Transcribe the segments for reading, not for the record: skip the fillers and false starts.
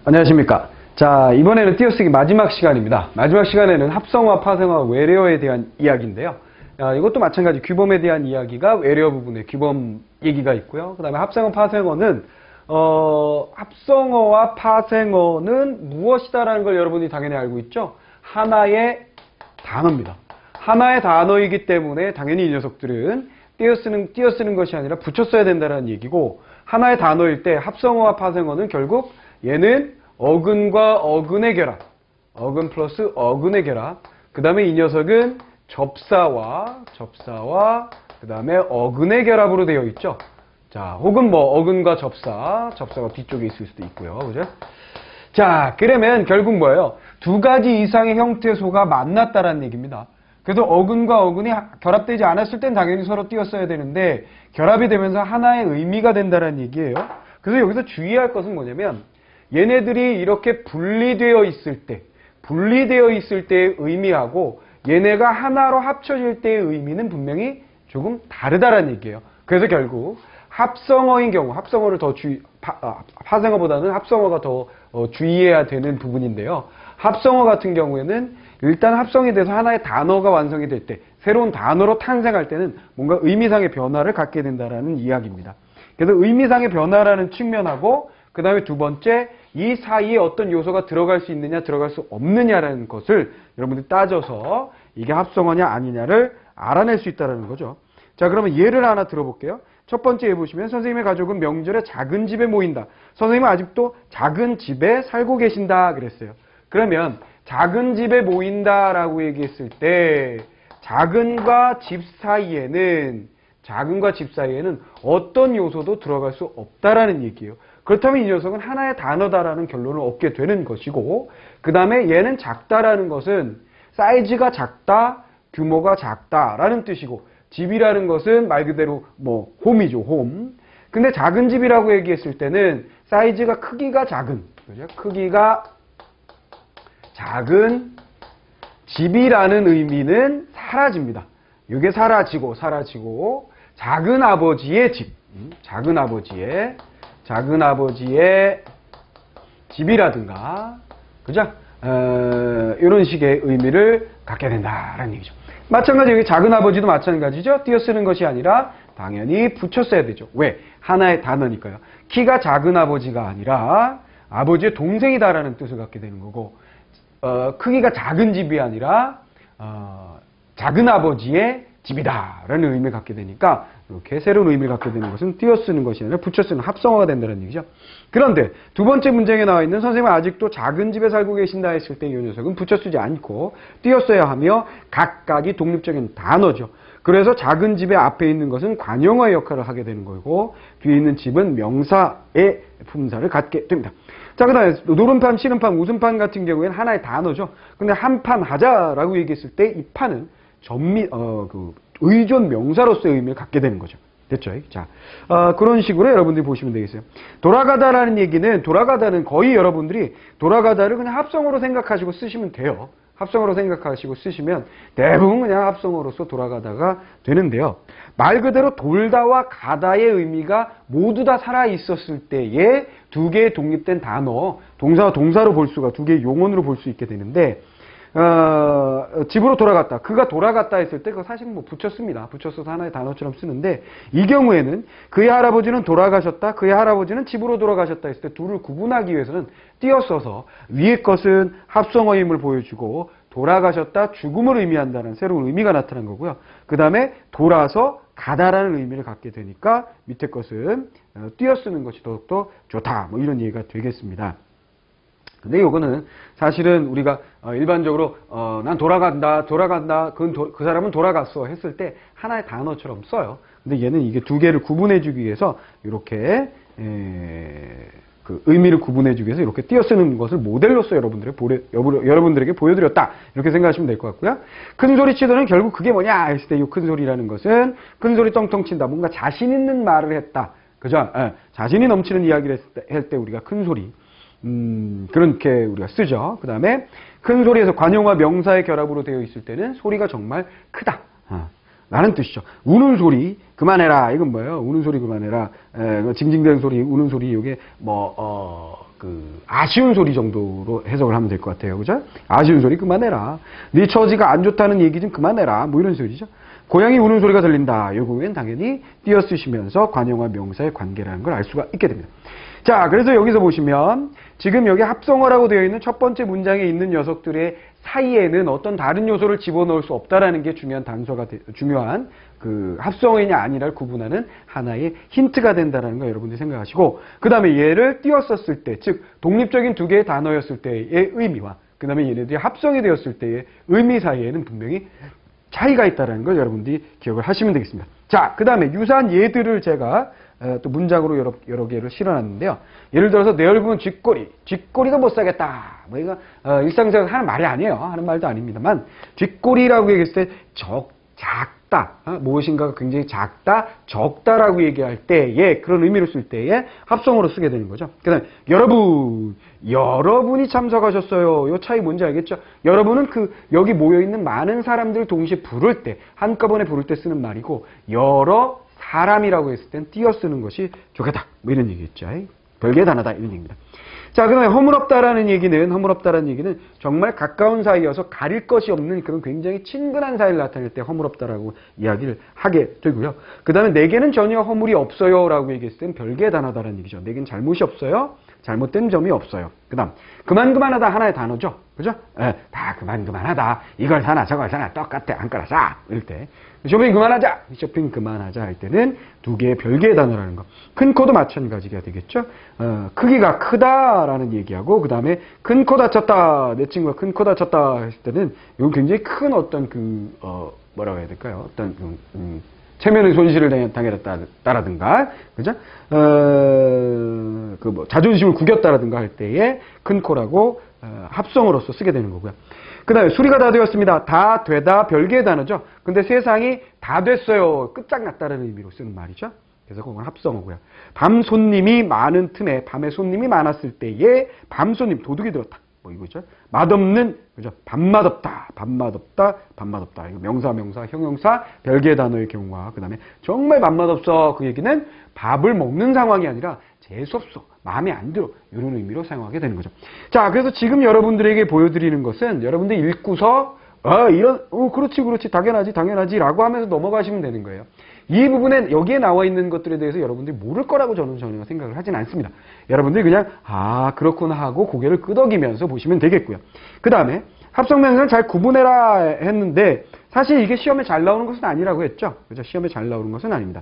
안녕하십니까. 자, 이번에는 띄어쓰기 마지막 시간입니다. 마지막 시간에는 합성어, 파생어, 외래어에 대한 이야기인데요. 이것도 마찬가지 규범에 대한 이야기가 외래어 부분에 규범 얘기가 있고요. 그 다음에 합성어, 파생어는 합성어와 파생어는 무엇이다라는 걸 여러분이 당연히 알고 있죠. 하나의 단어입니다. 하나의 단어이기 때문에 당연히 이 녀석들은 띄어쓰는 것이 아니라 붙여 써야 된다는 얘기고, 하나의 단어일 때 합성어와 파생어는 결국 얘는 어근과 어근의 결합, 어근 플러스 어근의 결합, 그 다음에 이 녀석은 접사와 그 다음에 어근의 결합으로 되어 있죠. 자, 혹은 뭐 어근과 접사가 뒤쪽에 있을 수도 있고요. 그죠? 자, 그러면 결국 뭐예요? 두 가지 이상의 형태소가 만났다라는 얘기입니다. 그래서 어근과 어근이 결합되지 않았을 땐 당연히 서로 띄었어야 되는데 결합이 되면서 하나의 의미가 된다는 얘기예요. 그래서 여기서 주의할 것은 뭐냐면 얘네들이 이렇게 분리되어 있을 때의 의미하고 얘네가 하나로 합쳐질 때의 의미는 분명히 조금 다르다는 얘기예요. 그래서 결국 합성어인 경우, 합성어를 더 파생어보다는 합성어가 더 주의해야 되는 부분인데요. 합성어 같은 경우에는 일단 합성이 돼서 하나의 단어가 완성이 될 때, 새로운 단어로 탄생할 때는 뭔가 의미상의 변화를 갖게 된다는 이야기입니다. 그래서 의미상의 변화라는 측면하고 그 다음에 두 번째, 이 사이에 어떤 요소가 들어갈 수 있느냐 들어갈 수 없느냐라는 것을 여러분들이 따져서 이게 합성어냐 아니냐를 알아낼 수 있다는 거죠. 자, 그러면 예를 하나 들어볼게요. 첫 번째 예 보시면 선생님의 가족은 명절에 작은 집에 모인다. 선생님은 아직도 작은 집에 살고 계신다 그랬어요. 그러면 작은 집에 모인다라고 얘기했을 때 작은과 집 사이에는 어떤 요소도 들어갈 수 없다라는 얘기예요. 그렇다면 이 녀석은 하나의 단어다라는 결론을 얻게 되는 것이고, 그 다음에 얘는 작다라는 것은 사이즈가 작다, 규모가 작다라는 뜻이고, 집이라는 것은 말 그대로 뭐 홈이죠, 홈. 근데 작은 집이라고 얘기했을 때는 사이즈가 크기가 작은, 그죠? 크기가 작은 집이라는 의미는 사라집니다. 이게 사라지고 작은 아버지의 집, 작은 아버지의 집이라든가, 그죠? 이런 식의 의미를 갖게 된다라는 얘기죠. 마찬가지 여기 작은 아버지도 마찬가지죠. 띄어쓰는 것이 아니라 당연히 붙여 써야 되죠. 왜? 하나의 단어니까요. 키가 작은 아버지가 아니라 아버지의 동생이다라는 뜻을 갖게 되는 거고, 크기가 작은 집이 아니라 작은 아버지의 집이다라는 의미를 갖게 되니까 이렇게 새로운 의미를 갖게 되는 것은 띄어쓰는 것이 아니라 붙여쓰는 합성어가 된다는 얘기죠. 그런데 두 번째 문장에 나와 있는 선생님은 아직도 작은 집에 살고 계신다 했을 때 이 녀석은 붙여쓰지 않고 띄어써야 하며 각각이 독립적인 단어죠. 그래서 작은 집의 앞에 있는 것은 관용어의 역할을 하게 되는 거고 뒤에 있는 집은 명사의 품사를 갖게 됩니다. 자, 그 다음에 노름판, 씨름판, 웃음판 같은 경우에는 하나의 단어죠. 근데 한 판 하자라고 얘기했을 때 이 판은 의존 명사로서의 의미를 갖게 되는 거죠. 됐죠? 자, 그런 식으로 여러분들이 보시면 되겠어요. 돌아가다라는 얘기는, 돌아가다는 거의 여러분들이 돌아가다를 그냥 합성어로 생각하시고 쓰시면 돼요. 합성어로 생각하시고 쓰시면 대부분 그냥 합성어로서 돌아가다가 되는데요. 말 그대로 돌다와 가다의 의미가 모두 다 살아있었을 때에 두 개의 독립된 단어, 동사와 동사로 볼 수가, 두 개의 용언으로 볼 수 있게 되는데, 집으로 돌아갔다. 그가 돌아갔다 했을 때 그거 사실 뭐 붙였습니다. 붙였어서 하나의 단어처럼 쓰는데, 이 경우에는 그의 할아버지는 돌아가셨다, 그의 할아버지는 집으로 돌아가셨다 했을 때 둘을 구분하기 위해서는 띄어써서 위의 것은 합성어임을 보여주고 돌아가셨다, 죽음을 의미한다는 새로운 의미가 나타난 거고요. 그 다음에 돌아서 가다라는 의미를 갖게 되니까 밑에 것은 띄어쓰는 것이 더욱더 좋다. 뭐 이런 얘기가 되겠습니다. 근데 요거는 사실은 우리가 일반적으로 난 돌아간다, 그 사람은 돌아갔어 했을 때 하나의 단어처럼 써요. 근데 얘는 이게 두 개를 구분해주기 위해서 이렇게 그 의미를 구분해주기 위해서 이렇게 띄어쓰는 것을 모델로서 여러분들에게 보여드렸다, 이렇게 생각하시면 될 것 같고요. 큰 소리 치더는 결국 그게 뭐냐 했을 때 이 큰 소리라는 것은 큰 소리 떵떵 친다, 뭔가 자신 있는 말을 했다, 그죠? 자신이 넘치는 이야기를 할 때 우리가 큰 소리, 그렇게 우리가 쓰죠. 그 다음에 큰 소리에서 관용과 명사의 결합으로 되어 있을 때는 소리가 정말 크다 라는 뜻이죠. 우는 소리 그만해라, 이건 뭐예요? 우는 소리 그만해라, 징징대는 소리, 우는 소리, 이게 아쉬운 소리 정도로 해석을 하면 될 것 같아요. 그죠? 아쉬운 소리 그만해라. 네 처지가 안 좋다는 얘기 좀 그만해라. 뭐 이런 소리죠. 고양이 우는 소리가 들린다. 요거는 당연히 띄어쓰시면서 관용화 명사의 관계라는 걸 알 수가 있게 됩니다. 자, 그래서 여기서 보시면 지금 여기 합성어라고 되어 있는 첫 번째 문장에 있는 녀석들의 사이에는 어떤 다른 요소를 집어넣을 수 없다라는 게 중요한 단서가 중요한 합성어이냐 아니냐를 구분하는 하나의 힌트가 된다는 거 여러분들이 생각하시고, 그 다음에 얘를 띄었었을 때, 즉 독립적인 두 개의 단어였을 때의 의미와 그 다음에 얘네들이 합성이 되었을 때의 의미 사이에는 분명히 차이가 있다는 걸 여러분들이 기억을 하시면 되겠습니다. 자, 그 다음에 유사한 예들을 제가 또 문장으로 여러 개를 실어놨는데요. 예를 들어서 내 얼굴은 쥐꼬리가 못 사겠다. 뭐 이거 일상적으로 하는 말이 아니에요. 하는 말도 아닙니다만 쥐꼬리라고 얘기했을 때 작다, 무엇인가가 굉장히 작다, 적다라고 얘기할 때에 그런 의미로 쓸 때에 합성어로 쓰게 되는 거죠. 그다음에 여러분이 참석하셨어요. 이 차이 뭔지 알겠죠? 여러분은 여기 모여 있는 많은 사람들 동시에 부를 때, 한꺼번에 부를 때 쓰는 말이고, 여러 사람이라고 했을 땐 띄어 쓰는 것이 좋겠다. 뭐 이런 얘기겠죠. 별개의 단어다 이런 얘기입니다. 자, 그다음에 허물없다라는 얘기는 정말 가까운 사이여서 가릴 것이 없는 그런 굉장히 친근한 사이를 나타낼 때 허물없다라고 이야기를 하게 되고요. 그다음에 내게는 전혀 허물이 없어요라고 얘기했을 땐 별개의 단어다라는 얘기죠. 내게는 잘못이 없어요. 잘못된 점이 없어요. 그다음 그만하다 하나의 단어죠. 그죠? 다 그만하다. 이걸 사나 저걸 사나 똑같아. 안 깔아서 이럴 때 쇼핑 그만하자 할 때는 두 개의 별개의 단어라는 거. 큰 코도 마찬가지가 되겠죠. 크기가 크다라는 얘기하고 그 다음에 큰 코 다쳤다. 내 친구가 큰 코 다쳤다 했을 때는 이건 굉장히 큰 어떤 뭐라고 해야 될까요? 어떤 체면의 손실을 당했다라든가, 그죠? 자존심을 구겼다라든가 할 때에 큰 코라고 합성어로서 쓰게 되는 거고요. 그 다음에 수리가 다 되었습니다. 다 되다 별개의 단어죠. 근데 세상이 다 됐어요. 끝장났다는 의미로 쓰는 말이죠. 그래서 그건 합성어고요. 밤 손님이 많은 틈에, 밤에 손님이 많았을 때에 밤 손님, 도둑이 들었다. 뭐 이거죠. 맛없는, 그죠? 밥맛없다. 이거 명사, 형용사, 별개의 단어의 경우와, 그 다음에 정말 밥맛없어. 그 얘기는 밥을 먹는 상황이 아니라 재수없어. 마음에 안 들어. 이런 의미로 사용하게 되는 거죠. 자, 그래서 지금 여러분들에게 보여드리는 것은 여러분들이 읽고서, 그렇지, 당연하지, 라고 하면서 넘어가시면 되는 거예요. 이 부분에, 여기에 나와 있는 것들에 대해서 여러분들이 모를 거라고 저는 전혀 생각을 하진 않습니다. 여러분들이 그냥, 그렇구나 하고 고개를 끄덕이면서 보시면 되겠고요. 그 다음에, 합성명사는 잘 구분해라 했는데, 사실 이게 시험에 잘 나오는 것은 아니라고 했죠. 그죠? 시험에 잘 나오는 것은 아닙니다.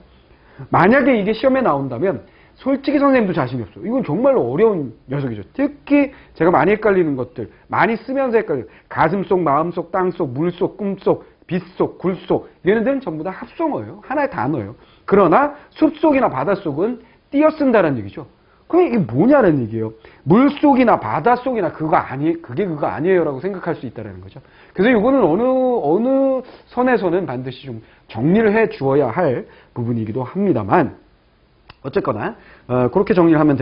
만약에 이게 시험에 나온다면, 솔직히 선생님도 자신이 없어요. 이건 정말로 어려운 녀석이죠. 특히 제가 많이 헷갈리는 것들, 많이 쓰면서 헷갈려요. 가슴속, 마음속, 땅속, 물속, 꿈속, 빛속, 굴속, 얘네들은 전부 다 합성어예요. 하나의 단어예요. 그러나 숲속이나 바닷속은 띄어 쓴다는 얘기죠. 그럼 이게 뭐냐는 얘기예요. 물속이나 바닷속이나 그게 그거 아니에요라고 생각할 수 있다는 거죠. 그래서 이거는 어느 선에서는 반드시 좀 정리를 해 주어야 할 부분이기도 합니다만, 어쨌거나 그렇게 정리를 하면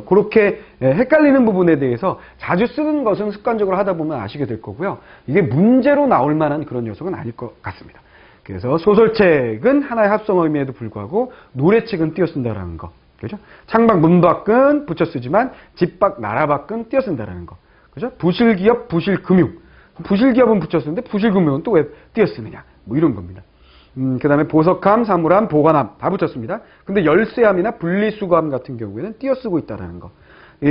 그렇게 헷갈리는 부분에 대해서 자주 쓰는 것은 습관적으로 하다 보면 아시게 될 거고요. 이게 문제로 나올 만한 그런 녀석은 아닐 것 같습니다. 그래서 소설책은 하나의 합성어 의미에도 불구하고 노래책은 띄어 쓴다라는 거. 그죠? 창밖, 문 밖은 붙여 쓰지만 집 밖, 나라 밖은 띄어 쓴다라는 거. 그죠? 부실기업, 부실금융. 부실기업은 붙여 쓰는데 부실금융은 또 왜 띄어 쓰느냐. 뭐 이런 겁니다. 그 다음에 보석함, 사물함, 보관함 다 붙였습니다. 근데 열쇠함이나 분리수거함 같은 경우에는 띄어쓰고 있다는 거.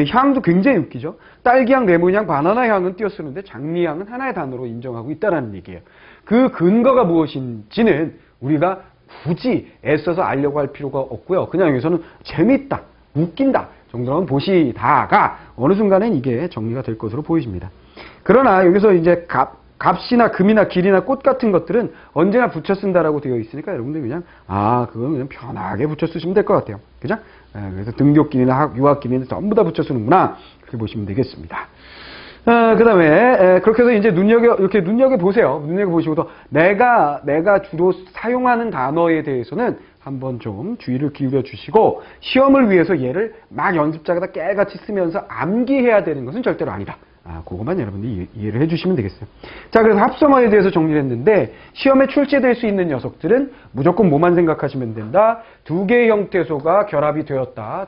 향도 굉장히 웃기죠. 딸기향, 레몬향, 바나나향은 띄어쓰는데 장미향은 하나의 단어로 인정하고 있다는 얘기예요. 그 근거가 무엇인지는 우리가 굳이 애써서 알려고 할 필요가 없고요. 그냥 여기서는 재밌다, 웃긴다 정도로만 보시다가 어느 순간엔 이게 정리가 될 것으로 보이십니다. 그러나 여기서 이제 값이나 금이나 길이나 꽃 같은 것들은 언제나 붙여 쓴다라고 되어 있으니까 여러분들 그냥 그건 그냥 편하게 붙여 쓰시면 될 것 같아요. 그죠? 그래서 등교길이나 유학길이나 전부 다 붙여 쓰는구나 그렇게 보시면 되겠습니다. 그 다음에 그렇게 해서 이제 이렇게 눈여겨보세요. 눈여겨보시고도 내가 주로 사용하는 단어에 대해서는 한번 좀 주의를 기울여 주시고 시험을 위해서 얘를 막 연습작에다 깨같이 쓰면서 암기해야 되는 것은 절대로 아니다. 그것만 여러분들이 이해를 해주시면 되겠어요. 자, 그래서 합성어에 대해서 정리를 했는데 시험에 출제될 수 있는 녀석들은 무조건 뭐만 생각하시면 된다. 두 개의 형태소가 결합이 되었다.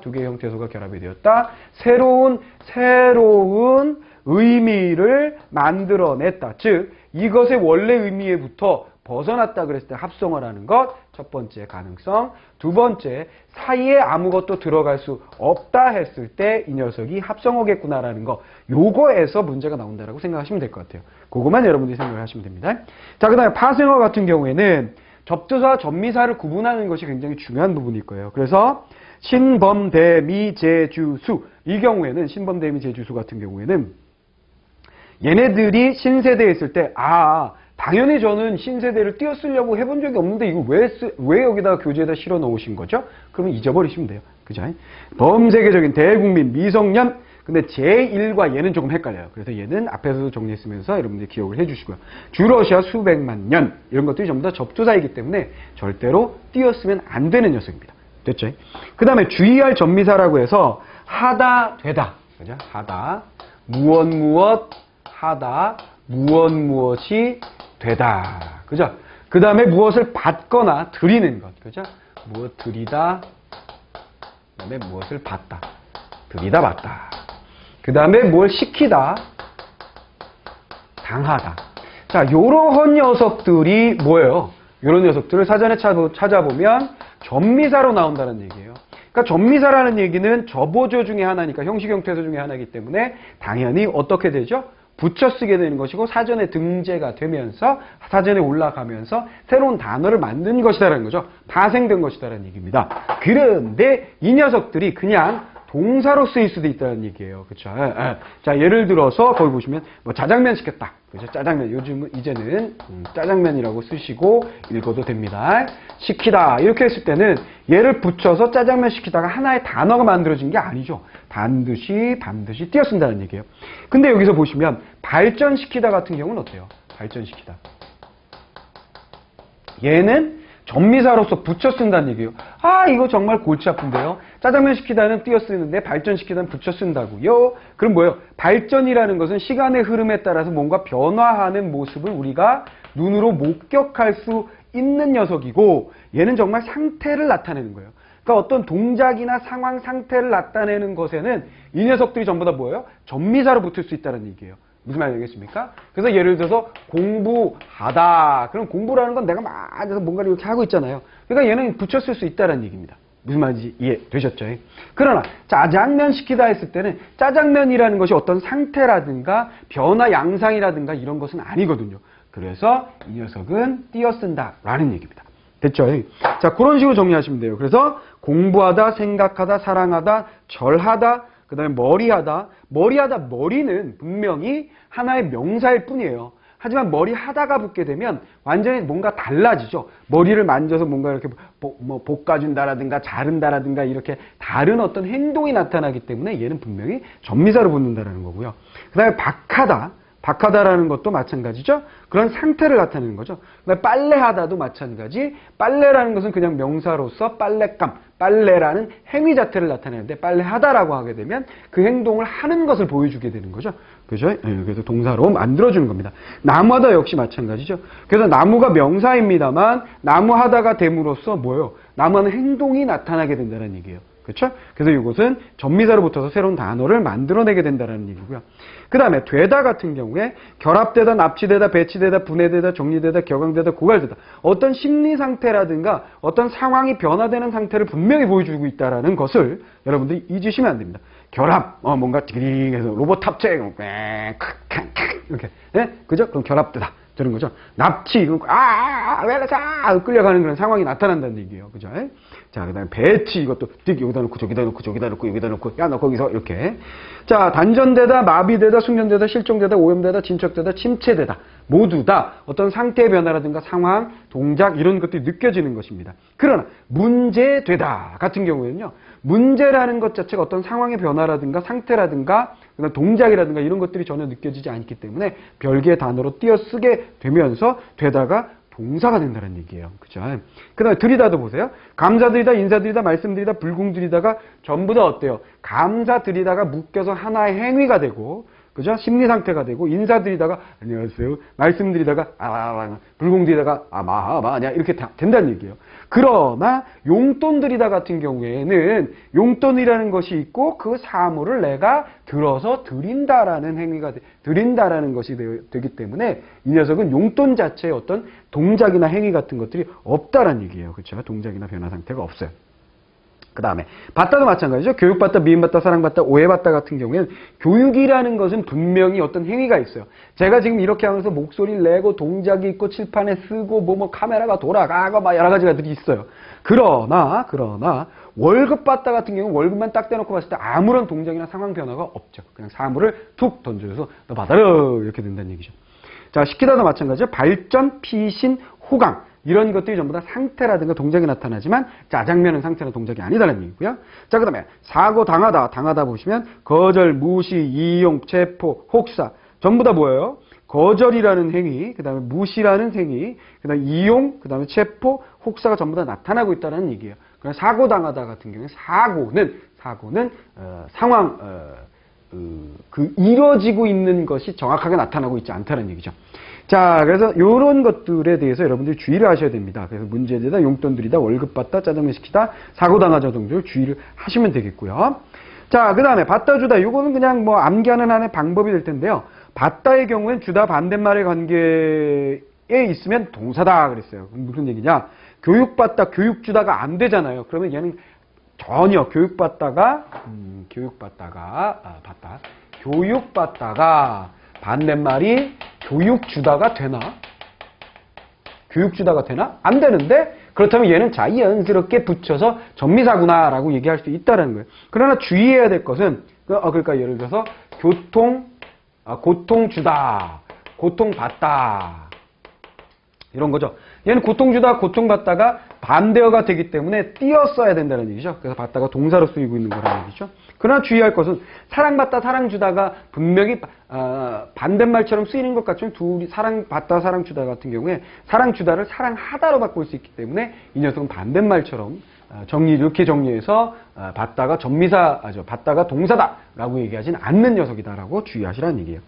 새로운 새로운 의미를 만들어냈다. 즉 이것의 원래 의미에부터 벗어났다 그랬을 때 합성어라는 것, 첫 번째 가능성. 두 번째, 사이에 아무것도 들어갈 수 없다 했을 때 이 녀석이 합성어겠구나라는 거, 요거에서 문제가 나온다라고 생각하시면 될 것 같아요. 그것만 여러분들이 생각을 하시면 됩니다. 자, 그 다음에 파생어 같은 경우에는 접두사와 접미사를 구분하는 것이 굉장히 중요한 부분일 거예요. 그래서 신범대미제주수, 이 경우에는 신범대미제주수 같은 경우에는 얘네들이 신세대에 있을 때 당연히 저는 신세대를 띄어쓰려고 해본 적이 없는데 이거 왜 여기다가 교재에다 실어 넣으신 거죠? 그러면 잊어버리시면 돼요. 그죠? 범세계적인 대국민 미성년. 근데 제1과 얘는 조금 헷갈려요. 그래서 얘는 앞에서도 정리했으면서 여러분들이 기억을 해주시고요. 주러시아 수백만 년, 이런 것들이 전부 다 접두사이기 때문에 절대로 띄어쓰면 안 되는 녀석입니다. 됐죠? 그 다음에 주의할 접미사라고 해서 하다, 되다. 그죠? 하다, 무엇, 하다, 무엇이 되다. 그죠? 그 다음에 무엇을 받거나 드리는 것. 그죠? 무엇 드리다. 그 다음에 무엇을 받다. 드리다 받다. 그 다음에 뭘 시키다. 당하다. 자, 요런 녀석들이 뭐예요? 요런 녀석들을 사전에 찾아보면 접미사로 나온다는 얘기예요. 그러니까 접미사라는 얘기는 접어조 중에 하나니까 형식 형태소 중에 하나이기 때문에 당연히 어떻게 되죠? 붙여 쓰게 되는 것이고 사전에 등재가 되면서 사전에 올라가면서 새로운 단어를 만든 것이다라는 거죠. 파생된 것이다라는 얘기입니다. 그런데 이 녀석들이 그냥 동사로 쓰일 수도 있다는 얘기예요. 그렇죠? 자, 예를 들어서 거기 보시면 뭐 짜장면 시켰다. 그죠? 짜장면. 요즘은 이제는 짜장면이라고 쓰시고 읽어도 됩니다. 시키다. 이렇게 했을 때는 얘를 붙여서 짜장면 시키다가 하나의 단어가 만들어진 게 아니죠. 반드시 띄어쓴다는 얘기예요. 근데 여기서 보시면 발전시키다 같은 경우는 어때요? 발전시키다. 얘는 접미사로서 붙여 쓴다는 얘기예요. 이거 정말 골치 아픈데요. 짜장면 시키다는 띄어 쓰는데 발전시키다는 붙여 쓴다고요. 그럼 뭐예요? 발전이라는 것은 시간의 흐름에 따라서 뭔가 변화하는 모습을 우리가 눈으로 목격할 수 있는 녀석이고 얘는 정말 상태를 나타내는 거예요. 그러니까 어떤 동작이나 상황, 상태를 나타내는 것에는 이 녀석들이 전부 다 뭐예요? 접미사로 붙을 수 있다는 얘기예요. 무슨 말인지 알겠습니까? 그래서 예를 들어서 공부하다. 그럼 공부라는 건 내가 막 앉아서 뭔가를 이렇게 하고 있잖아요. 그러니까 얘는 붙였을 수 있다는 얘기입니다. 무슨 말인지 이해되셨죠? 그러나 짜장면 시키다 했을 때는 짜장면이라는 것이 어떤 상태라든가 변화 양상이라든가 이런 것은 아니거든요. 그래서 이 녀석은 띄어쓴다라는 얘기입니다. 됐죠? 자, 그런 식으로 정리하시면 돼요. 그래서 공부하다, 생각하다, 사랑하다, 절하다, 그 다음에 머리하다. 머리는 분명히 하나의 명사일 뿐이에요. 하지만 머리 하다가 붙게 되면 완전히 뭔가 달라지죠. 머리를 만져서 뭔가 이렇게 볶아준다라든가 자른다라든가 이렇게 다른 어떤 행동이 나타나기 때문에 얘는 분명히 접미사로 붙는다라는 거고요. 그 다음에 박하다라는 것도 마찬가지죠. 그런 상태를 나타내는 거죠. 그다음에 빨래하다도 마찬가지. 빨래라는 것은 그냥 명사로서 빨랫감, 빨래라는 행위 자체를 나타내는데 빨래하다라고 하게 되면 그 행동을 하는 것을 보여주게 되는 거죠. 그죠? 그래서 동사로 만들어주는 겁니다. 나무하다 역시 마찬가지죠. 그래서 나무가 명사입니다만 나무하다가 됨으로써 뭐예요? 나무하는 행동이 나타나게 된다는 얘기예요. 그렇죠? 그래서 이것은 접미사로 붙어서 새로운 단어를 만들어내게 된다는 얘기고요. 그 다음에 되다 같은 경우에 결합되다, 납치되다, 배치되다, 분해되다, 정리되다, 격앙되다, 고갈되다. 어떤 심리 상태라든가 어떤 상황이 변화되는 상태를 분명히 보여주고 있다는 것을 여러분들이 잊으시면 안 됩니다. 결합, 뭔가 띠링해서 로봇 탑재, 이렇게, 그죠? 그럼 결합되다. 저런 거죠. 납치, 끌려가는 그런 상황이 나타난다는 얘기예요. 그죠? 자, 그 다음에 배치, 이것도 여기다 놓고, 저기다 놓고, 저기다 놓고, 여기다 놓고, 야, 너 거기서, 이렇게. 자, 단전되다, 마비되다, 숙련되다, 실종되다, 오염되다, 진척되다, 침체되다. 모두 다 어떤 상태의 변화라든가 상황, 동작, 이런 것들이 느껴지는 것입니다. 그러나, 문제되다 같은 경우에는요, 문제라는 것 자체가 어떤 상황의 변화라든가 상태라든가 동작이라든가 이런 것들이 전혀 느껴지지 않기 때문에 별개의 단어로 띄어쓰게 되면서 되다가 동사가 된다는 얘기예요. 그죠? 그 다음에 들이다도 보세요. 감사드리다, 인사드리다, 말씀드리다, 불궁드리다가 전부 다 어때요? 감사드리다가 묶여서 하나의 행위가 되고 그죠? 심리 상태가 되고 인사드리다가 안녕하세요 말씀드리다가 불공드리다가 마냐 이렇게 된다는 얘기예요. 그러나 용돈드리다 같은 경우에는 용돈이라는 것이 있고 그 사물을 내가 들어서 드린다라는 행위가 드린다라는 것이 되기 때문에 이 녀석은 용돈 자체의 어떤 동작이나 행위 같은 것들이 없다라는 얘기예요. 그렇죠? 동작이나 변화 상태가 없어요. 그 다음에 받다도 마찬가지죠. 교육받다, 미움받다, 사랑받다, 오해받다 같은 경우에는 교육이라는 것은 분명히 어떤 행위가 있어요. 제가 지금 이렇게 하면서 목소리를 내고 동작이 있고 칠판에 쓰고 뭐 카메라가 돌아가고 막 여러 가지들이 있어요. 그러나 월급 받다 같은 경우는 월급만 딱 떼놓고 봤을 때 아무런 동작이나 상황 변화가 없죠. 그냥 사물을 툭 던져서 너 받아라 이렇게 된다는 얘기죠. 자, 시키다도 마찬가지죠. 발전, 피신, 호강 이런 것들이 전부 다 상태라든가 동작이 나타나지만 짜장면은 상태나 동작이 아니다라는 얘기고요. 자, 그 다음에 사고, 당하다 보시면 거절, 무시, 이용, 체포, 혹사 전부 다 뭐예요? 거절이라는 행위, 그 다음에 무시라는 행위, 그 다음에 이용, 그 다음에 체포, 혹사가 전부 다 나타나고 있다는 얘기예요. 그래서 사고 당하다 같은 경우에 사고는 상황 이루어지고 있는 것이 정확하게 나타나고 있지 않다는 얘기죠. 자, 그래서 이런 것들에 대해서 여러분들이 주의를 하셔야 됩니다. 그래서 문제되다, 용돈 드리다, 월급 받다, 짜장면 시키다, 사고 당하자 정도를 주의를 하시면 되겠고요. 자, 그 다음에 받다 주다. 이거는 그냥 뭐 암기하는 하나의 방법이 될 텐데요. 받다의 경우엔 주다 반대말의 관계에 있으면 동사다 그랬어요. 무슨 얘기냐? 교육받다, 교육주다가 안 되잖아요. 그러면 얘는 전혀 교육받다가 반대말이 교육주다가 되나? 교육주다가 되나? 안 되는데 그렇다면 얘는 자연스럽게 붙여서 전미사구나라고 얘기할 수 있다는 거예요. 그러나 주의해야 될 것은 그러니까 예를 들어서 고통주다, 고통받다 이런 거죠. 얘는 고통주다, 고통받다가 반대어가 되기 때문에 띄었어야 된다는 얘기죠. 그래서 받다가 동사로 쓰이고 있는 거라는 얘기죠. 그러나 주의할 것은 사랑받다, 사랑주다가 분명히 반대말처럼 쓰이는 것 같지만 둘이 사랑받다, 사랑주다 같은 경우에 사랑주다를 사랑하다로 바꿀 수 있기 때문에 이 녀석은 반대말처럼 이렇게 정리해서 받다가 받다가 동사다라고 얘기하진 않는 녀석이다라고 주의하시라는 얘기예요.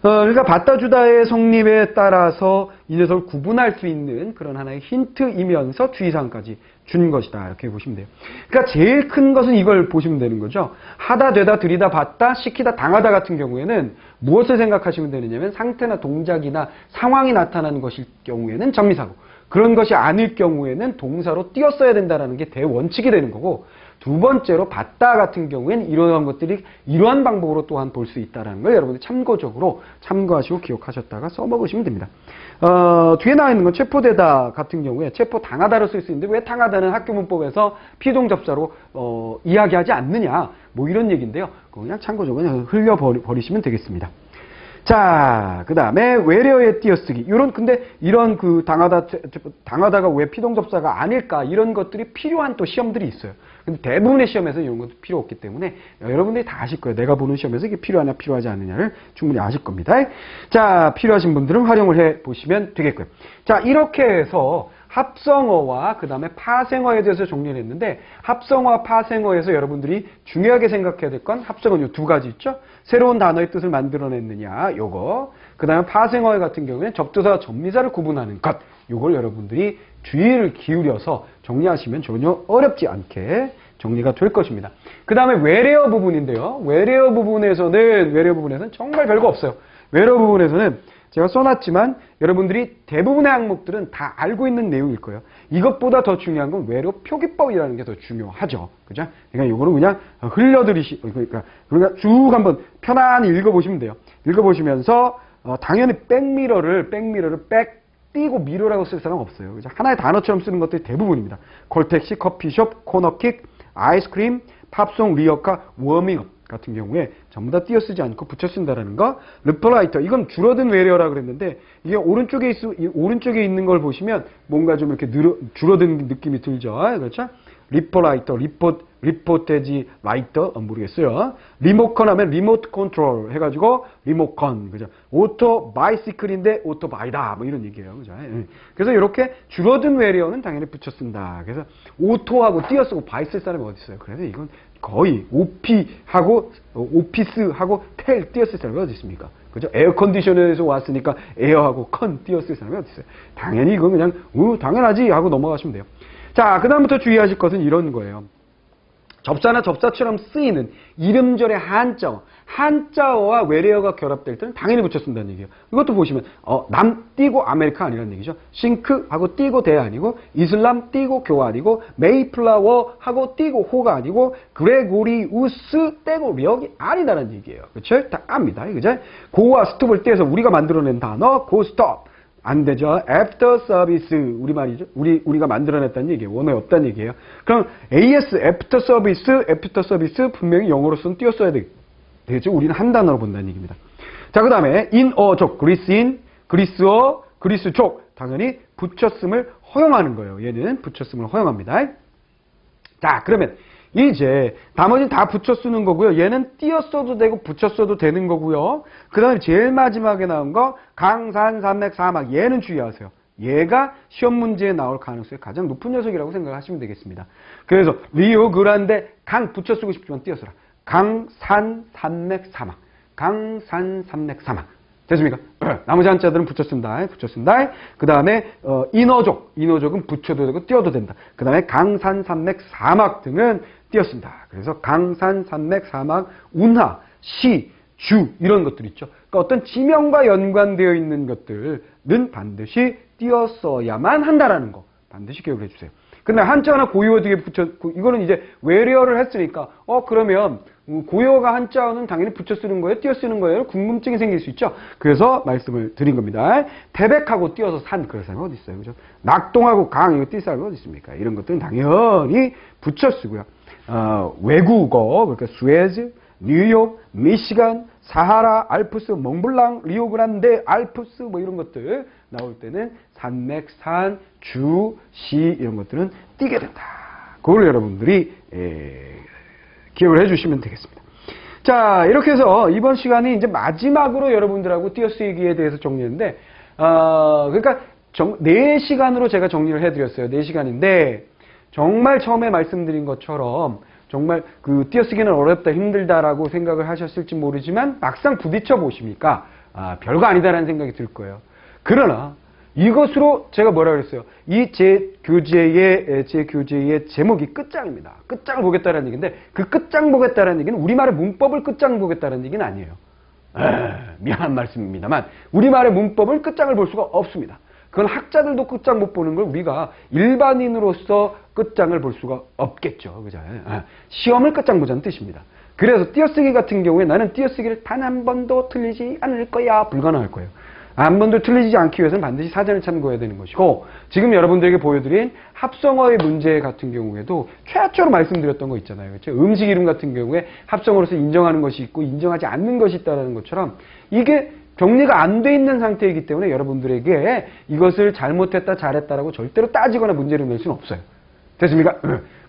그러니까 받다 주다의 성립에 따라서 이 녀석을 구분할 수 있는 그런 하나의 힌트이면서 주의사항까지 준 것이다. 이렇게 보시면 돼요. 그러니까 제일 큰 것은 이걸 보시면 되는 거죠. 하다, 되다, 들이다, 받다, 시키다, 당하다 같은 경우에는 무엇을 생각하시면 되느냐면 상태나 동작이나 상황이 나타나는 것일 경우에는 전미사고, 그런 것이 아닐 경우에는 동사로 띄었어야 된다는 게 대원칙이 되는 거고, 두 번째로 받다 같은 경우에는 이러한 것들이 이러한 방법으로 또한 볼 수 있다는 걸 여러분들 참고적으로 참고하시고 기억하셨다가 써먹으시면 됩니다. 뒤에 나와 있는 건 체포되다 같은 경우에 체포당하다로 쓸 수 있는데 왜 당하다는 학교 문법에서 피동접사로 이야기하지 않느냐 뭐 이런 얘기인데요. 그냥 참고적으로 그냥 흘려버리시면 되겠습니다. 자, 그 다음에 외래어의 띄어쓰기. 근데 이런 당하다가 왜 피동접사가 아닐까? 이런 것들이 필요한 또 시험들이 있어요. 근데 대부분의 시험에서 이런 것도 필요 없기 때문에 여러분들이 다 아실 거예요. 내가 보는 시험에서 이게 필요하냐, 필요하지 않느냐를 충분히 아실 겁니다. 자, 필요하신 분들은 활용을 해 보시면 되겠고요. 자, 이렇게 해서 합성어와 그 다음에 파생어에 대해서 정리를 했는데 합성어와 파생어에서 여러분들이 중요하게 생각해야 될 건 합성어는 이 두 가지 있죠. 새로운 단어의 뜻을 만들어냈느냐 요거, 그 다음에 파생어 같은 경우에는 접두사와 접미사를 구분하는 것, 요걸 여러분들이 주의를 기울여서 정리하시면 전혀 어렵지 않게 정리가 될 것입니다. 그 다음에 외래어 부분인데요. 외래어 부분에서는 정말 별거 없어요. 외래어 부분에서는 제가 써놨지만 여러분들이 대부분의 항목들은 다 알고 있는 내용일 거예요. 이것보다 더 중요한 건 외래어 표기법이라는 게 더 중요하죠. 그죠? 그러니까 이거는 그냥 그러니까 쭉 한번 편안히 읽어보시면 돼요. 읽어보시면서 당연히 백미러를 백 띄고 미러라고 쓸 사람은 없어요. 그죠? 하나의 단어처럼 쓰는 것들이 대부분입니다. 콜택시, 커피숍, 코너킥, 아이스크림, 팝송, 리어카, 워밍업 같은 경우에 전부 다 띄어 쓰지 않고 붙여 쓴다라는 거. 리플라이터, 이건 줄어든 외래어라 그랬는데 이게 오른쪽에 있는 걸 보시면 뭔가 좀 이렇게 줄어든 느낌이 들죠. 그렇죠? 리플라이터, 리포테지 라이터 모르겠어요. 리모컨 하면 리모트 컨트롤 해가지고 리모컨, 그죠? 오토 바이시클인데 오토바이다 뭐 이런 얘기예요. 그죠? 그래서 이렇게 줄어든 외래어는 당연히 붙여 쓴다. 그래서 오토하고 띄어 쓰고 바이 쓸 사람이 어디 있어요? 그래서 이건 거의 OP하고 오피스하고 텔 띄었을 사람이 어디 있습니까? 그죠? 에어컨디셔너에서 왔으니까 에어하고 컨 띄었을 사람이 어디 있어요? 당연히 이건 그냥 당연하지 하고 넘어가시면 돼요. 자, 그 다음부터 주의하실 것은 이런 거예요. 접사나 접사처럼 쓰이는 이름절의 한자어와 외래어가 결합될 때는 당연히 붙여 쓴다는 얘기예요. 이것도 보시면 남 띄고 아메리카 아니라는 얘기죠. 싱크하고 띄고 대 아니고 이슬람 띄고 교 아니고 메이플라워하고 띄고 호가 아니고 그레고리우스 떼고 력이 아니다라는 얘기예요. 그렇죠? 다 압니다. 그죠? 고와 스톱을 떼서 우리가 만들어낸 단어 고 스톱. 안 되죠. 애프터 서비스 우리말이죠. 우리가 만들어냈다는 얘기예요. 원어에 없다는 얘기예요. 그럼 AS 애프터 서비스 분명히 영어로서는 띄었어야 되겠죠. 우리는 한 단어로 본다는 얘기입니다. 자, 그 다음에 인어족 그리스인 그리스어 그리스족 당연히 붙였음을 허용하는 거예요. 얘는 붙였음을 허용합니다. 자, 그러면 이제 나머지는 다 붙여 쓰는 거고요. 얘는 띄어 써도 되고 붙여 써도 되는 거고요. 그 다음에 제일 마지막에 나온 거 강산, 산맥, 사막. 얘는 주의하세요. 얘가 시험 문제에 나올 가능성이 가장 높은 녀석이라고 생각하시면 되겠습니다. 그래서 리오 그란데 강 붙여 쓰고 싶지만 띄어 써라. 강산, 산맥, 사막. 강산, 산맥, 사막. 됐습니까? 나머지 한자들은 붙여 쓴다. 그 다음에 인어족은 붙여도 되고 띄어도 된다. 그 다음에 강산, 산맥, 사막 등은 띄어 쓴다. 그래서 강산, 산맥, 사막, 운하, 시, 주 이런 것들 있죠. 그러니까 어떤 지명과 연관되어 있는 것들은 반드시 띄어 써야만 한다라는 거 반드시 기억을 해주세요. 근데 한자나 고유어 뒤에 이거는 이제 외래어를 했으니까 그러면 고유어가 한자어는 당연히 붙여 쓰는 거예요? 띄어 쓰는 거예요? 궁금증이 생길 수 있죠? 그래서 말씀을 드린 겁니다. 태백하고 띄어서 산 그럴 사람이 어디 있어요? 그죠? 낙동하고 강 이거 띄 사람이 어디 있습니까? 이런 것들은 당연히 붙여 쓰고요. 외국어 그러니까 스웨즈, 뉴욕, 미시간, 사하라, 알프스, 몽블랑, 리오그란데, 알프스 뭐 이런 것들 나올 때는 산맥, 산, 주, 시 이런 것들은 띄게 된다. 그걸 여러분들이 기억을 해주시면 되겠습니다. 자, 이렇게 해서 이번 시간이 이제 마지막으로 여러분들하고 띄어쓰기에 대해서 정리했는데, 그러니까 4시간으로 제가 정리를 해드렸어요. 4시간인데 정말 처음에 말씀드린 것처럼 정말 그 띄어쓰기는 어렵다, 힘들다라고 생각을 하셨을지 모르지만 막상 부딪혀 보시니까 별거 아니다라는 생각이 들 거예요. 그러나 이것으로 제가 뭐라 그랬어요? 제 교재의 제목이 끝장입니다. 끝장을 보겠다라는 얘기인데 그 끝장 보겠다라는 얘기는 우리말의 문법을 끝장 보겠다라는 얘기는 아니에요. 미안한 말씀입니다만 우리말의 문법을 끝장을 볼 수가 없습니다. 그건 학자들도 끝장 못 보는 걸 우리가 일반인으로서 끝장을 볼 수가 없겠죠. 그죠? 시험을 끝장 보자는 뜻입니다. 그래서 띄어쓰기 같은 경우에 나는 띄어쓰기를 단 한 번도 틀리지 않을 거야. 불가능할 거예요. 한 번도 틀리지 않기 위해서는 반드시 사전을 참고해야 되는 것이고 지금 여러분들에게 보여드린 합성어의 문제 같은 경우에도 최초로 말씀드렸던 거 있잖아요. 그렇죠? 음식 이름 같은 경우에 합성어로서 인정하는 것이 있고 인정하지 않는 것이 있다는 것처럼 이게 정리가 안 돼 있는 상태이기 때문에 여러분들에게 이것을 잘못했다 잘했다라고 절대로 따지거나 문제를 낼 수는 없어요. 됐습니까?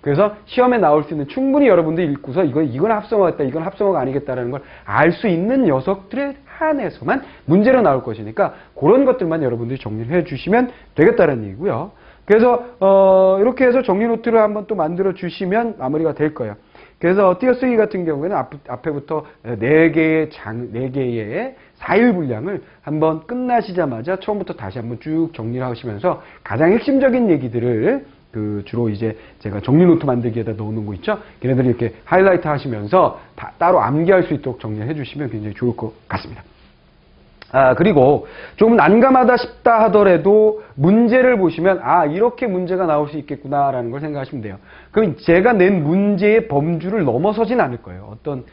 그래서 시험에 나올 수 있는 충분히 여러분들이 읽고서 이건 합성어였다 이건 합성어가 아니겠다라는 걸 알 수 있는 녀석들에 한해서만 문제로 나올 것이니까 그런 것들만 여러분들이 정리를 해주시면 되겠다는 얘기고요. 그래서 이렇게 해서 정리 노트를 한번 또 만들어 주시면 마무리가 될 거예요. 그래서 띄어쓰기 같은 경우에는 앞에부터 4개의 4일 분량을 한번 끝나시자마자 처음부터 다시 한번 쭉 정리를 하시면서 가장 핵심적인 얘기들을 주로 이제 제가 정리 노트 만들기에다 넣어놓은 거 있죠? 걔네들이 이렇게 하이라이트 하시면서 따로 암기할 수 있도록 정리를 해주시면 굉장히 좋을 것 같습니다. 그리고 조금 난감하다 싶다 하더라도 문제를 보시면 이렇게 문제가 나올 수 있겠구나라는 걸 생각하시면 돼요. 그럼 제가 낸 문제의 범주를 넘어서진 않을 거예요. 어떤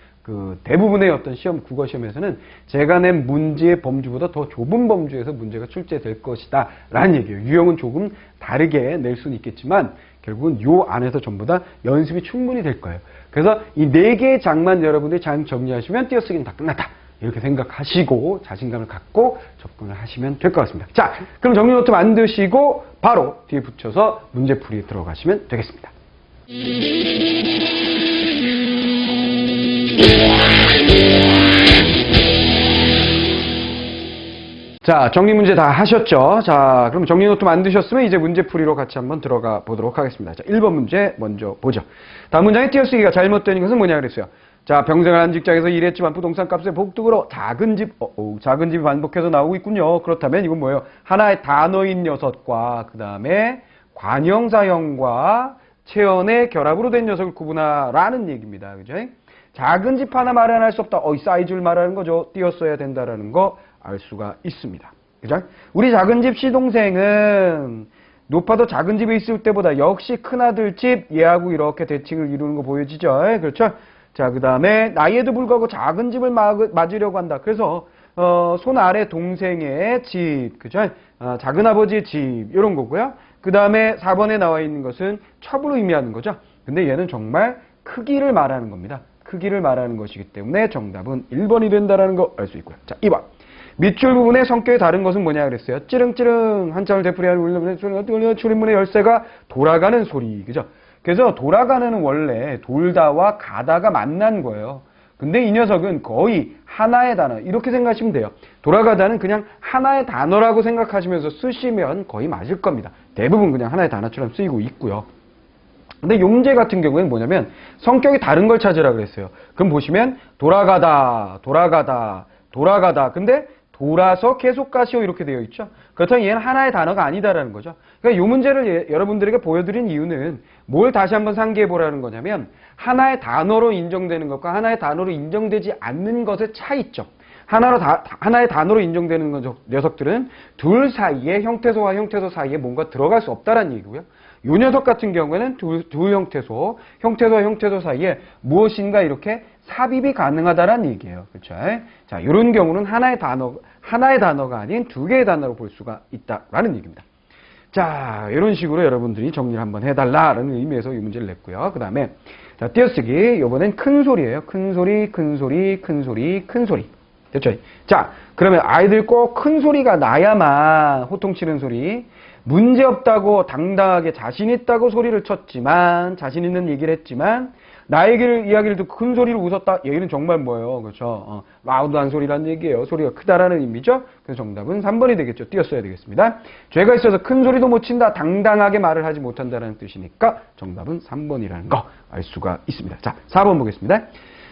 대부분의 어떤 국어 시험에서는 제가 낸 문제의 범주보다 더 좁은 범주에서 문제가 출제될 것이다 라는 얘기예요. 유형은 조금 다르게 낼 수는 있겠지만 결국은 요 안에서 전부 다 연습이 충분히 될 거예요. 그래서 이 4개의 장만 여러분들이 잘 정리하시면 띄어쓰기는 다 끝났다. 이렇게 생각하시고 자신감을 갖고 접근을 하시면 될 것 같습니다. 자, 그럼 정리 노트 만드시고 바로 뒤에 붙여서 문제풀이에 들어가시면 되겠습니다. 자, 정리 문제 다 하셨죠? 자, 그럼 정리 노트 만드셨으면 이제 문제풀이로 같이 한번 들어가 보도록 하겠습니다. 자, 1번 문제 먼저 보죠. 다음 문장에 띄어쓰기가 잘못된 것은 뭐냐 그랬어요? 자, 평생을 한 직장에서 일했지만 부동산 값의 복등으로 작은 집이 반복해서 나오고 있군요. 그렇다면 이건 뭐예요? 하나의 단어인 녀석과 그 다음에 관형사형과 체언의 결합으로 된 녀석을 구분하라는 얘기입니다. 그죠? 작은 집 하나 마련할 수 없다. 이 사이즈를 말하는 거죠. 띄었어야 된다라는 거 알 수가 있습니다. 그죠? 우리 작은 집 시동생은 높아도 작은 집에 있을 때보다 역시 큰아들 집 얘하고 이렇게 대칭을 이루는 거 보여지죠? 그렇죠? 자, 그 다음에 나이에도 불구하고 작은 집을 맞으려고 한다. 그래서 손 아래 동생의 집, 그죠? 작은 아버지의 집 이런 거고요. 그 다음에 4번에 나와 있는 것은 첩을 의미하는 거죠. 근데 얘는 정말 크기를 말하는 겁니다. 크기를 말하는 것이기 때문에 정답은 1번이 된다는 거 알 수 있고요. 자, 2번. 밑줄 부분의 성격이 다른 것은 뭐냐 그랬어요? 찌릉찌릉 한참을 되풀이하는 울림문의 출입문의 열쇠가 돌아가는 소리, 그죠? 그래서 돌아가는 원래 돌다와 가다가 만난 거예요. 근데 이 녀석은 거의 하나의 단어 이렇게 생각하시면 돼요. 돌아가다는 그냥 하나의 단어라고 생각하시면서 쓰시면 거의 맞을 겁니다. 대부분 그냥 하나의 단어처럼 쓰이고 있고요. 근데 용제 같은 경우에는 뭐냐면 성격이 다른 걸 찾으라 그랬어요. 그럼 보시면 돌아가다. 근데 돌아서 계속 가시오 이렇게 되어 있죠. 그렇다면 얘는 하나의 단어가 아니다라는 거죠. 그러니까 이 문제를 여러분들에게 보여드린 이유는 뭘 다시 한번 상기해 보라는 거냐면 하나의 단어로 인정되는 것과 하나의 단어로 인정되지 않는 것의 차이점. 하나의 단어로 인정되는 녀석들은 둘 사이에 형태소와 형태소 사이에 뭔가 들어갈 수 없다라는 얘기고요. 이 녀석 같은 경우에는 두 형태소와 형태소 사이에 무엇인가 이렇게 삽입이 가능하다라는 얘기예요. 그렇죠? 자, 이런 경우는 하나의 단어가 아닌 두 개의 단어로 볼 수가 있다라는 얘기입니다. 자, 이런 식으로 여러분들이 정리를 한번 해달라라는 의미에서 이 문제를 냈고요. 그 다음에 자, 띄어쓰기. 이번엔 큰 소리예요. 큰 소리. 됐죠? 자, 그러면 아이들 꼭 큰 소리가 나야만 호통치는 소리. 문제없다고 당당하게 자신 있다고 소리를 쳤지만 자신 있는 얘기를 했지만 나에게 이야기를 듣고 큰 소리로 웃었다. 얘기는 정말 뭐예요? 그렇죠? 라우드한 소리라는 얘기예요. 소리가 크다라는 의미죠. 그래서 정답은 3번이 되겠죠. 띄었어야 되겠습니다. 죄가 있어서 큰 소리도 못 친다. 당당하게 말을 하지 못한다는 뜻이니까 정답은 3번이라는 거 알 수가 있습니다. 자, 4번 보겠습니다.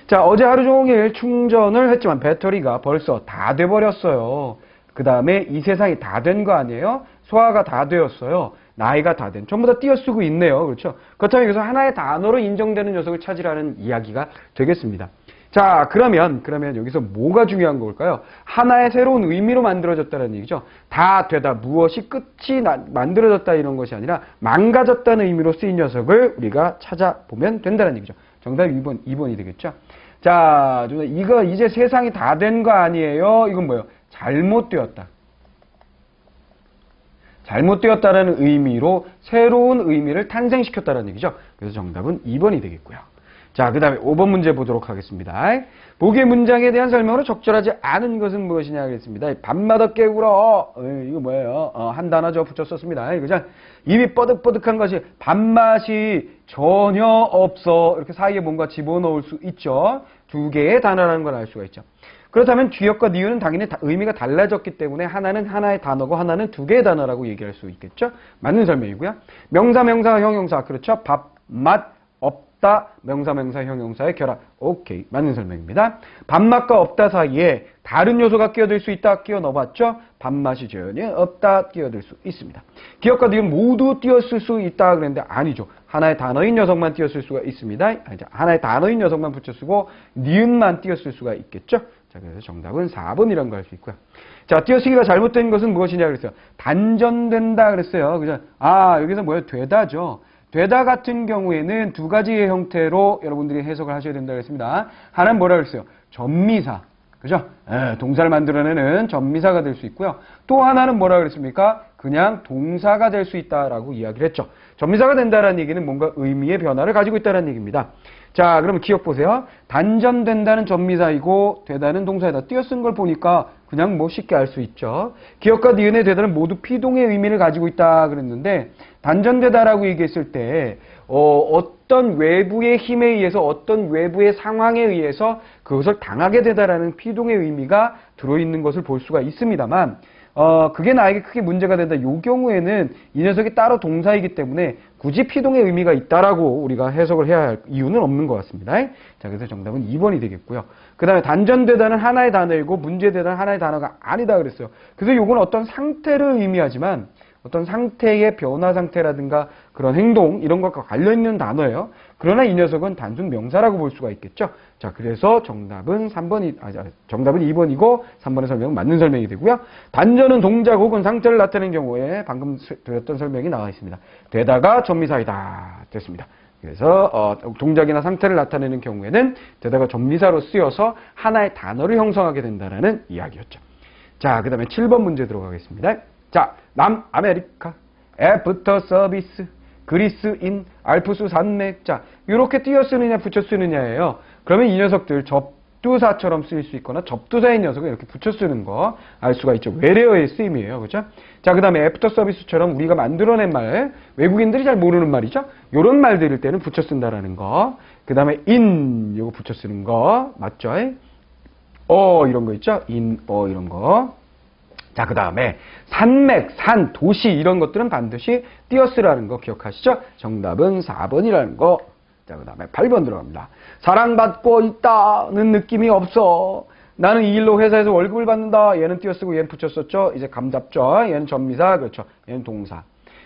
자, 어제 하루 종일 충전을 했지만 배터리가 벌써 다 돼버렸어요. 그 다음에 이 세상이 다 된 거 아니에요? 소화가 다 되었어요. 나이가 다 된. 전부 다 띄어쓰고 있네요. 그렇죠? 그렇다면 여기서 하나의 단어로 인정되는 녀석을 찾으라는 이야기가 되겠습니다. 자, 그러면 여기서 뭐가 중요한 걸까요? 하나의 새로운 의미로 만들어졌다는 얘기죠. 다 되다, 무엇이 끝이 만들어졌다 이런 것이 아니라 망가졌다는 의미로 쓰인 녀석을 우리가 찾아보면 된다는 얘기죠. 정답 2번이 되겠죠. 자, 이거 이제 세상이 다 된 거 아니에요? 이건 뭐예요? 잘못되었다. 잘못되었다라는 의미로 새로운 의미를 탄생시켰다는 얘기죠. 그래서 정답은 2번이 되겠고요. 자, 그 다음에 5번 문제 보도록 하겠습니다. 보기의 문장에 대한 설명으로 적절하지 않은 것은 무엇이냐 하겠습니다. 밤마다 깨울어. 이거 뭐예요? 한 단어 붙였었습니다. 그죠? 입이 뻐득뻐득한 것이 밥맛이 전혀 없어. 이렇게 사이에 뭔가 집어넣을 수 있죠. 두 개의 단어라는 걸 알 수가 있죠. 그렇다면 주역과 니은은 당연히 의미가 달라졌기 때문에 하나는 하나의 단어고 하나는 두 개의 단어라고 얘기할 수 있겠죠. 맞는 설명이고요. 명사, 형용사. 그렇죠. 밥, 맛, 없다. 명사, 형용사의 결합. 오케이. 맞는 설명입니다. 밥맛과 없다 사이에 다른 요소가 끼어들 수 있다. 끼워 넣어봤죠. 밥맛이 전혀 없다. 끼어들 수 있습니다. 기역과 니은 모두 띄었을 수 있다. 그랬는데 아니죠. 하나의 단어인 녀석만 띄었을 수가 있습니다. 하나의 단어인 녀석만 붙여쓰고 니은만 띄었을 수가 있겠죠. 자, 그래서 정답은 4번이라는 걸 알 수 있고요. 자, 띄어쓰기가 잘못된 것은 무엇이냐 그랬어요. 단전된다 그랬어요. 그죠? 여기서 뭐예요? 되다죠. 되다 같은 경우에는 두 가지의 형태로 여러분들이 해석을 하셔야 된다고 했습니다. 하나는 뭐라 그랬어요? 전미사. 그죠? 동사를 만들어내는 전미사가 될 수 있고요. 또 하나는 뭐라 그랬습니까? 그냥 동사가 될 수 있다라고 이야기를 했죠. 전미사가 된다는 얘기는 뭔가 의미의 변화를 가지고 있다는 얘기입니다. 자, 그러면 기억 보세요. 단전된다는 전미사이고 되다는 동사에다 띄어쓴 걸 보니까 그냥 뭐 쉽게 알 수 있죠. 기억과 니은의 되다는 모두 피동의 의미를 가지고 있다 그랬는데 단전되다라고 얘기했을 때 어떤 외부의 힘에 의해서 어떤 외부의 상황에 의해서 그것을 당하게 되다라는 피동의 의미가 들어있는 것을 볼 수가 있습니다만 그게 나에게 크게 문제가 된다. 이 경우에는 이 녀석이 따로 동사이기 때문에 굳이 피동의 의미가 있다라고 우리가 해석을 해야 할 이유는 없는 것 같습니다. 자, 그래서 정답은 2번이 되겠고요. 그 다음에 단전대단은 하나의 단어이고 문제대단은 하나의 단어가 아니다 그랬어요. 그래서 요건 어떤 상태를 의미하지만 어떤 상태의 변화 상태라든가 그런 행동 이런 것과 관련 있는 단어예요. 그러나 이 녀석은 단순 명사라고 볼 수가 있겠죠. 자, 그래서 정답은 2번이고 3번의 설명은 맞는 설명이 되고요. 단전은 동작 혹은 상태를 나타내는 경우에 방금 드렸던 설명이 나와 있습니다. 되다가 전미사이다 됐습니다. 그래서 동작이나 상태를 나타내는 경우에는 되다가 전미사로 쓰여서 하나의 단어를 형성하게 된다는 이야기였죠. 자, 그 다음에 7번 문제 들어가겠습니다. 자, 남아메리카, 애프터 서비스, 그리스인, 알프스 산맥. 자, 이렇게 띄어 쓰느냐 붙여 쓰느냐예요. 그러면 이 녀석들 접두사처럼 쓰일 수 있거나 접두사인 녀석을 이렇게 붙여 쓰는 거 알 수가 있죠. 외래어의 쓰임이에요. 그죠? 자, 그 다음에 애프터 서비스처럼 우리가 만들어낸 말, 외국인들이 잘 모르는 말이죠. 요런 말들일 때는 붙여 쓴다라는 거. 그 다음에 in, 요거 붙여 쓰는 거. 맞죠? 이런 거 있죠? in, 이런 거. 자, 그 다음에 산맥, 산, 도시 이런 것들은 반드시 띄어쓰라는 거 기억하시죠? 정답은 4번이라는 거. 자, 그 다음에 8번 들어갑니다. 사랑받고 있다는 느낌이 없어. 나는 이 일로 회사에서 월급을 받는다. 얘는 띄어쓰고 얘는 붙였었죠. 이제 감 잡죠. 얘는 전미사, 그렇죠. 얘는 동사.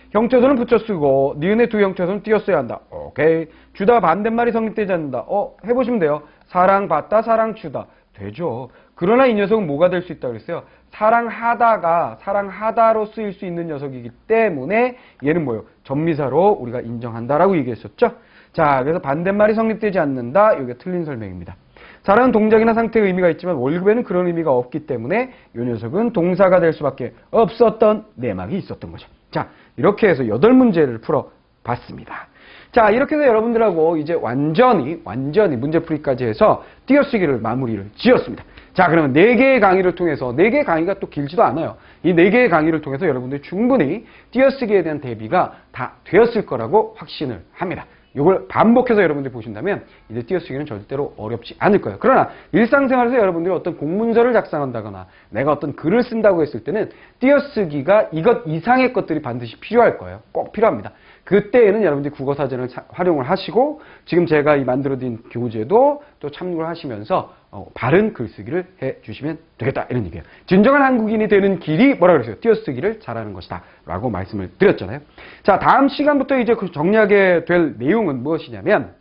형태소는 붙여쓰고 니은의 두 형태소는 띄어써야 한다. 오케이. 주다 반대말이 성립되지 않는다. 해보시면 돼요. 사랑받다, 사랑주다. 되죠. 그러나 이 녀석은 뭐가 될 수 있다고 그랬어요? 사랑하다가 사랑하다로 쓰일 수 있는 녀석이기 때문에 얘는 뭐예요? 전미사로 우리가 인정한다라고 얘기했었죠. 자, 그래서 반대말이 성립되지 않는다. 이게 틀린 설명입니다. 사랑은 동작이나 상태의 의미가 있지만 월급에는 그런 의미가 없기 때문에 이 녀석은 동사가 될 수밖에 없었던 내막이 있었던 거죠. 자, 이렇게 해서 8문제를 풀어봤습니다. 자, 이렇게 해서 여러분들하고 이제 완전히 문제풀이까지 해서 띄어쓰기를 마무리를 지었습니다. 자, 그러면 4개의 강의를 통해서 4개의 강의가 또 길지도 않아요. 이 4개의 강의를 통해서 여러분들이 충분히 띄어쓰기에 대한 대비가 다 되었을 거라고 확신을 합니다. 이걸 반복해서 여러분들이 보신다면 이제 띄어쓰기는 절대로 어렵지 않을 거예요. 그러나 일상생활에서 여러분들이 어떤 공문서를 작성한다거나 내가 어떤 글을 쓴다고 했을 때는 띄어쓰기가 이것 이상의 것들이 반드시 필요할 거예요. 꼭 필요합니다. 그때에는 여러분들이 국어사전을 활용을 하시고 지금 제가 이 만들어드린 교재도 또 참고를 하시면서 바른 글쓰기를 해주시면 되겠다 이런 얘기예요. 진정한 한국인이 되는 길이 뭐라 그랬어요? 띄어쓰기를 잘하는 것이다 라고 말씀을 드렸잖아요. 자, 다음 시간부터 이제 정리하게 될 내용은 무엇이냐면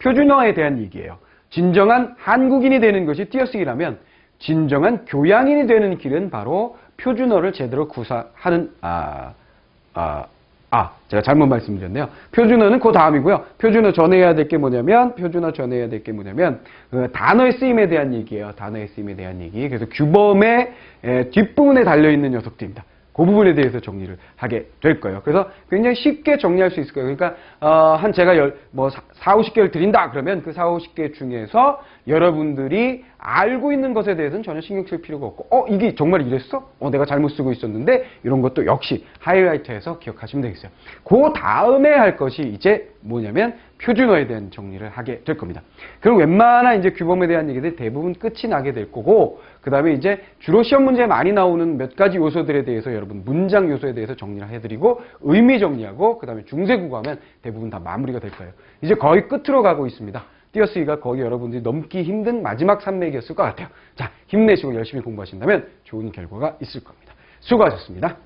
표준어에 대한 얘기예요. 진정한 한국인이 되는 것이 띄어쓰기라면 진정한 교양인이 되는 길은 바로 표준어를 제대로 구사하는 제가 잘못 말씀드렸네요. 표준어는 그 다음이고요. 표준어 전해야 될 게 뭐냐면 단어의 쓰임에 대한 얘기예요. 단어의 쓰임에 대한 얘기. 그래서 규범의 뒷부분에 달려있는 녀석들입니다. 그 부분에 대해서 정리를 하게 될 거예요. 그래서 굉장히 쉽게 정리할 수 있을 거예요. 그러니까 제가 4, 50개를 드린다 그러면 그 4, 50개 중에서 여러분들이 알고 있는 것에 대해서는 전혀 신경 쓸 필요가 없고 이게 정말 이랬어? 내가 잘못 쓰고 있었는데 이런 것도 역시 하이라이트해서 기억하시면 되겠어요. 그 다음에 할 것이 이제 뭐냐면 표준어에 대한 정리를 하게 될 겁니다. 그럼 웬만한 이제 규범에 대한 얘기들이 대부분 끝이 나게 될 거고 그 다음에 이제 주로 시험 문제에 많이 나오는 몇 가지 요소들에 대해서 여러분 문장 요소에 대해서 정리를 해드리고 의미 정리하고 그 다음에 중세국어하면 대부분 다 마무리가 될 거예요. 이제 거의 끝으로 가고 있습니다. 띄어쓰기가 거의 여러분들이 넘기 힘든 마지막 산맥이었을 것 같아요. 자, 힘내시고 열심히 공부하신다면 좋은 결과가 있을 겁니다. 수고하셨습니다.